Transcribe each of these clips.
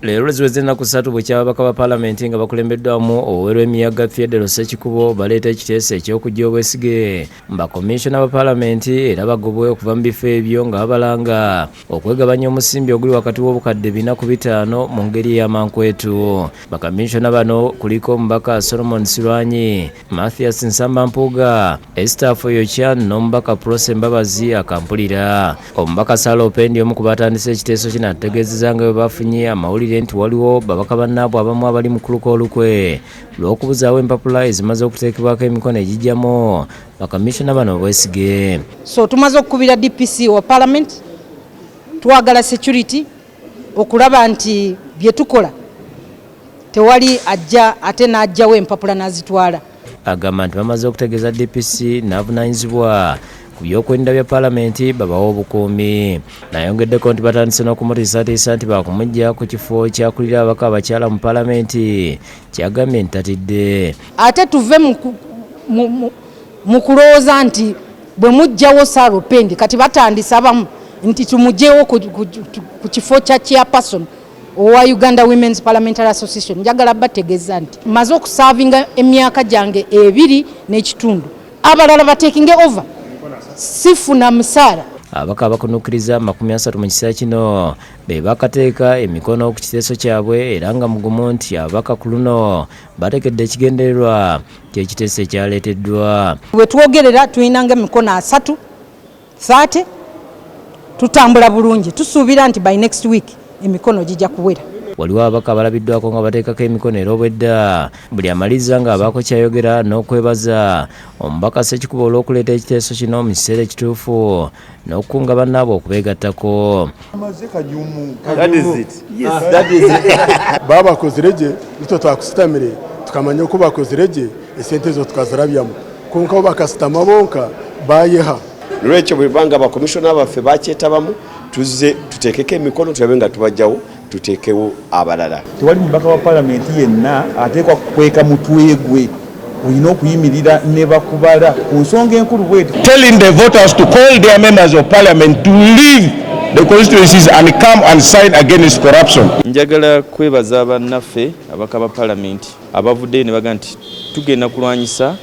Leero ziweze ennaku 3 bwe kyababaka ba paalamenti nga bakulembeddwamu Oweerwa Emiyaga Theodore Ssekikubo baleeta ekiteeso eky'okujja obwesige bakomishona ba paalamenti era bagobwe okuva mu bifo ebyo nga babalanga okwegabanya omusimbi oguli wakati w'obukadde 450 mu ngeri ey'amankwetu. Bakomishona bano kuliko omubaka Solomon Sirwanyi, Mathias Nsamba Mpuuga, Esther Foyochan n'omubaka Prose Mbabazi akampulira. Omubaka Sala Opendi omu ku baatandise ekiteeso kino ategeezezza nga bwe bafunye amawulire nti waliwo babaka bannaabwe abamu abali mu kuluka olukwe lw'okubuzaawo empapula ezimaze okuteekebwako emikono egijjamu bakomishona bano obwesige. So tumaze okukubira DPC wa Parliament, twagala security okulaba nti bye tukola tewali ajja ate n'ajjawo empapula n'azitwala. Agamba nti bamaze okutegeeza DPC n'avunaanyizibwa ku byokwerinda bya paalamenti babawa obukuumi. Nayongeddeko nti batandise n'okumutiisatiisa nti bakumujja ku kifo kyakulira ababaka abakyala mu paalamenti kyagambye nti tatidde. Ate tuve mu kulowooza nti bwe mujjawo Sala Opendi kati batandise abamu nti tumugjewo ku kifo kya chairperson owa Uganda Women's Parliamentary Association. Njagala bategeeza nti maze okusaavinga emyaka gyange 2.5 abalala batekinge over sifuna musaala. Ababaka abakunukkiriza 30 mu kiseera kino be bakateeka emikono ku kiteeso kyabwe era nga mugumu nti ababaka ku luno batekedde ekigendererwa ky'ekiteeso ekyaleeteddwa. We twogerera tulinanga emikono 30 tutambula bulungi, tusuubira nti by next week emikono gijja kuwera. Waliwo ababaka balabiddwako nga bateekako emikono era obwedda buli amaliza nga abaako kyayogera n'okwebaza omubaka Ssekikubo olw'okuleeta ekiteeso kino mu kiseera ekituufu n'okukunga bannaabwe okubeegattako. Babakozere gye nitwe twakusitamire tukamanya uko bakozere gye esente zo tukazirabyamu konka bo bakasitama bonka bayeha. Lwekyo bwe banga abakomishona baffe bakyetabamu tuzze tuteekeko emikono tulabe nga tubajjawo tuteekewo abalala. Tewali mubaka wa paalamenti yenna ateekwa kukweka mutwe gwe, olina okuyimirira ne bakubala ku nsonga enkulu bweti. Telling the voters to call their members of parliament to leave the constituencies and come and sign against corruption. Njagala kwebaza bannaffe abaka ba paalamenti abavuddeyo ne baga nti tugenda kulwanyisa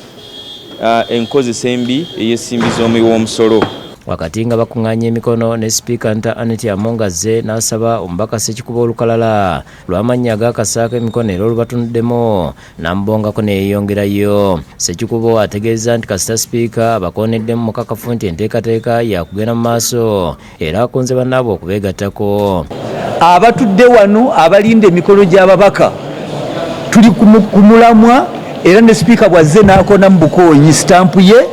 enkozesa embi ey'essimbi z'omuwoomusolo. Wakati nga bakuŋŋaanya emikono ne sipiika Nta Aneti Amongazze n'asaba omubaka Ssekikubo olukalala lw'amannya ag'akasaako emikono era olubatunuddemu n'amubongako neyeeyongerayo. Ssekikubo ategeeza nti kasita sipiika abakoonneddemu mukakafu nti enteekateeka yakugenda mu maaso era akunze bannaabwe okubeegattako. Abatudde wano abalinda emikolo gy'ababaka tuli ku mulamwa era ne sipiika bw'azze n'akona mu bukoonyi sitampu ye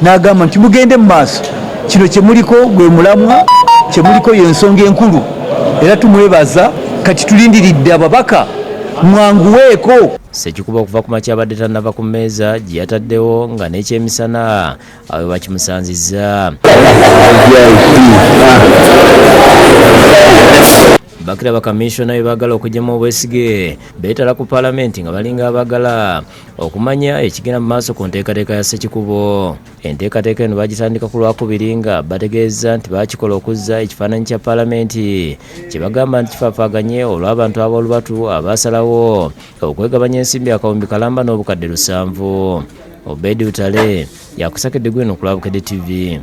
n'agamba nti mugende mu maaso. Kino kyemuliko gwe mulamwa, kyemuliko y'ensonga enkulu era tumwebaza kati tulindiridde ababaka mwanguweeko. Ssekikubo okuva ku makya abadde tannava ku mmeeza gye yataddewo nga n'ekyemisana awe bakimusanzizza. Bakira bakomishona be baagala okugyamu obwesige beetala ku paalamenti nga balinga abaagala okumanya ekigenda mu maaso ku nteekateeka ya Ssekikubo. Enteekateeka eno bagitandika ku Lwakubiri nga bategeeza nti baakikola okuzza ekifaananyi kya paalamenti kye bagamba nti kifaafaaganye olw'abantu ab'olubatu abaasalawo okwegabanya ensimbi akawumbi kalamba n'obukadde 7. Obedi Utale yakusakedde gweno ku Lwabukedde TV.